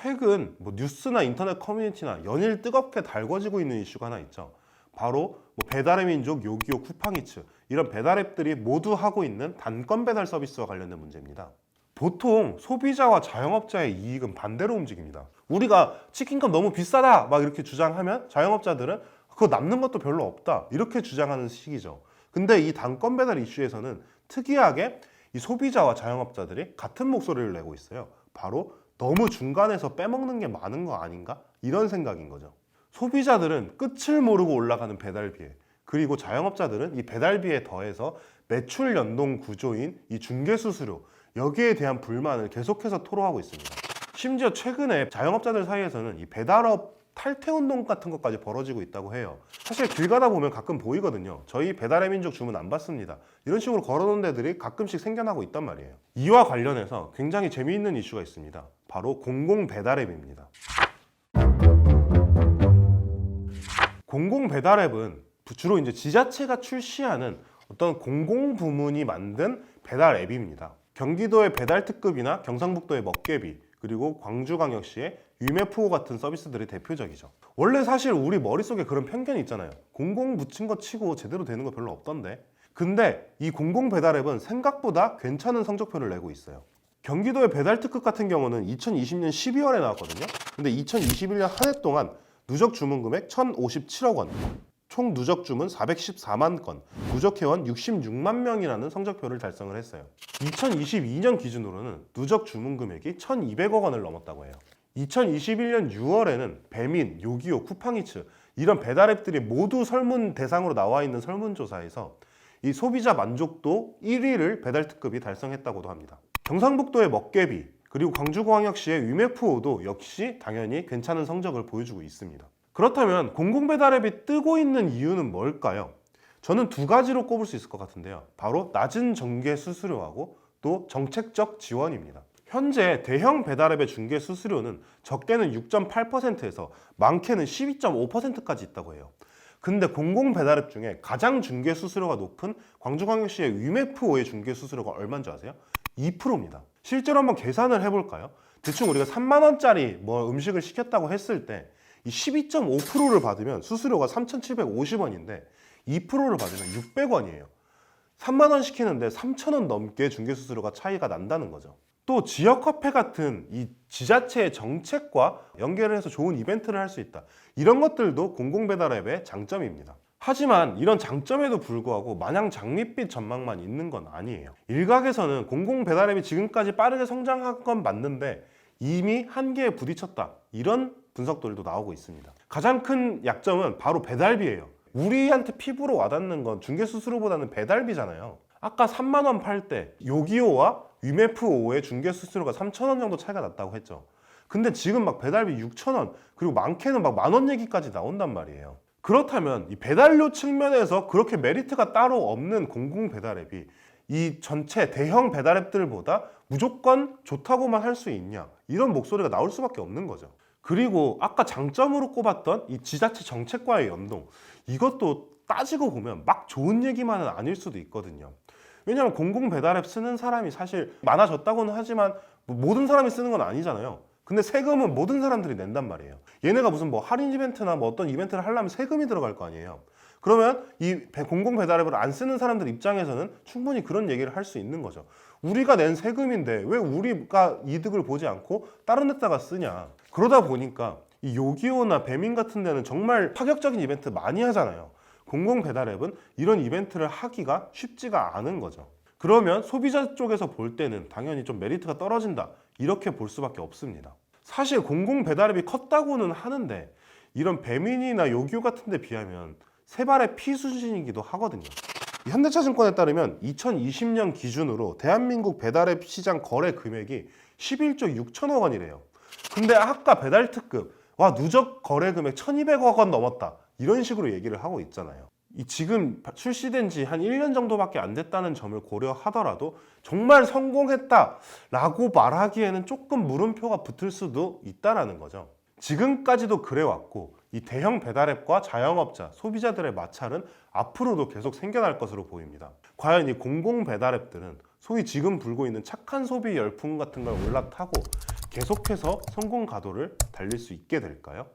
최근 뉴스나 인터넷 커뮤니티나 연일 뜨겁게 달궈지고 있는 이슈가 하나 있죠. 바로 배달의 민족, 요기요, 쿠팡이츠 이런 배달앱들이 모두 하고 있는 단건 배달 서비스와 관련된 문제입니다. 보통 소비자와 자영업자의 이익은 반대로 움직입니다. 우리가 치킨값 너무 비싸다 막 이렇게 주장하면 자영업자들은 그거 남는 것도 별로 없다 이렇게 주장하는 식이죠. 근데 이 단건 배달 이슈에서는 특이하게 이 소비자와 자영업자들이 같은 목소리를 내고 있어요. 바로 너무 중간에서 빼먹는 게 많은 거 아닌가? 이런 생각인 거죠. 소비자들은 끝을 모르고 올라가는 배달비에, 그리고 자영업자들은 이 배달비에 더해서 매출 연동 구조인 이 중개수수료, 여기에 대한 불만을 계속해서 토로하고 있습니다. 심지어 최근에 자영업자들 사이에서는 이 배달업 탈퇴운동 같은 것까지 벌어지고 있다고 해요. 사실 길 가다 보면 가끔 보이거든요. 저희 배달의 민족 주문 안 받습니다. 이런 식으로 걸어놓은 데들이 가끔씩 생겨나고 있단 말이에요. 이와 관련해서 굉장히 재미있는 이슈가 있습니다. 바로 공공배달앱입니다. 공공배달앱은 주로 이제 지자체가 출시하는 어떤 공공부문이 만든 배달앱입니다. 경기도의 배달특급이나 경상북도의 먹개비, 그리고 광주광역시의 위메프호 같은 서비스들이 대표적이죠. 원래 사실 우리 머릿속에 그런 편견이 있잖아요. 공공 붙인 거 치고 제대로 되는 거 별로 없던데. 근데 이 공공배달앱은 생각보다 괜찮은 성적표를 내고 있어요. 경기도의 배달특급 같은 경우는 2020년 12월에 나왔거든요. 근데 2021년 한 해 동안 누적 주문 금액 1,057억 원, 총 누적 주문 414만 건, 누적 회원 66만 명이라는 성적표를 달성을 했어요. 2022년 기준으로는 누적 주문 금액이 1,200억 원을 넘었다고 해요. 2021년 6월에는 배민, 요기요, 쿠팡이츠 이런 배달앱들이 모두 설문 대상으로 나와 있는 설문조사에서 이 소비자 만족도 1위를 배달특급이 달성했다고도 합니다. 경상북도의 먹개비, 그리고 광주광역시의 위메프호도 역시 당연히 괜찮은 성적을 보여주고 있습니다. 그렇다면 공공배달앱이 뜨고 있는 이유는 뭘까요? 저는 두 가지로 꼽을 수 있을 것 같은데요. 바로 낮은 정개 수수료하고 또 정책적 지원입니다. 현재 대형 배달앱의 중개 수수료는 적게는 6.8%에서 많게는 12.5%까지 있다고 해요. 근데 공공배달앱 중에 가장 중개 수수료가 높은 광주광역시의 위메프호의 중개 수수료가 얼마인 줄 아세요? 2%입니다. 실제로 한번 계산을 해볼까요? 대충 우리가 3만 원짜리 음식을 시켰다고 했을 때 이 12.5%를 받으면 수수료가 3,750원인데 2%를 받으면 600원이에요. 3만 원 시키는데 3,000원 넘게 중개 수수료가 차이가 난다는 거죠. 또 지역 화폐 같은 이 지자체의 정책과 연계를 해서 좋은 이벤트를 할 수 있다. 이런 것들도 공공배달앱의 장점입니다. 하지만 이런 장점에도 불구하고 마냥 장밋빛 전망만 있는 건 아니에요. 일각에서는 공공배달앱이 지금까지 빠르게 성장한 건 맞는데 이미 한계에 부딪혔다. 이런 분석들도 나오고 있습니다. 가장 큰 약점은 바로 배달비예요. 우리한테 피부로 와닿는 건 중개수수료보다는 배달비잖아요. 아까 3만 원 팔 때 요기요와 위메프오의 중개수수료가 3,000원 정도 차이가 났다고 했죠. 근데 지금 막 배달비 6,000원, 그리고 많게는 막 10,000원 얘기까지 나온단 말이에요. 그렇다면 이 배달료 측면에서 그렇게 메리트가 따로 없는 공공배달앱이 이 전체 대형 배달앱들보다 무조건 좋다고만 할 수 있냐, 이런 목소리가 나올 수밖에 없는 거죠. 그리고 아까 장점으로 꼽았던 이 지자체 정책과의 연동, 이것도 따지고 보면 막 좋은 얘기만은 아닐 수도 있거든요. 왜냐하면 공공배달앱 쓰는 사람이 사실 많아졌다고는 하지만 모든 사람이 쓰는 건 아니잖아요. 근데 세금은 모든 사람들이 낸단 말이에요. 얘네가 무슨 할인 이벤트나 어떤 이벤트를 하려면 세금이 들어갈 거 아니에요. 그러면 이 공공배달앱을 안 쓰는 사람들 입장에서는 충분히 그런 얘기를 할 수 있는 거죠. 우리가 낸 세금인데 왜 우리가 이득을 보지 않고 다른 데다가 쓰냐. 그러다 보니까 이 요기요나 배민 같은 데는 정말 파격적인 이벤트 많이 하잖아요. 공공배달앱은 이런 이벤트를 하기가 쉽지가 않은 거죠. 그러면 소비자 쪽에서 볼 때는 당연히 좀 메리트가 떨어진다, 이렇게 볼 수밖에 없습니다. 사실 공공배달앱이 컸다고는 하는데 이런 배민이나 요기요 같은 데 비하면 세 발의 피 수준이기도 하거든요. 현대차증권에 따르면 2020년 기준으로 대한민국 배달앱 시장 거래 금액이 11조 6천억 원이래요. 근데 아까 배달특급, 누적 거래 금액 1,200억 원 넘었다, 이런 식으로 얘기를 하고 있잖아요. 지금 출시된 지 한 1년 정도밖에 안 됐다는 점을 고려하더라도 정말 성공했다라고 말하기에는 조금 물음표가 붙을 수도 있다라는 거죠. 지금까지도 그래왔고 이 대형 배달앱과 자영업자, 소비자들의 마찰은 앞으로도 계속 생겨날 것으로 보입니다. 과연 이 공공 배달앱들은 소위 지금 불고 있는 착한 소비 열풍 같은 걸 올라타고 계속해서 성공 가도를 달릴 수 있게 될까요?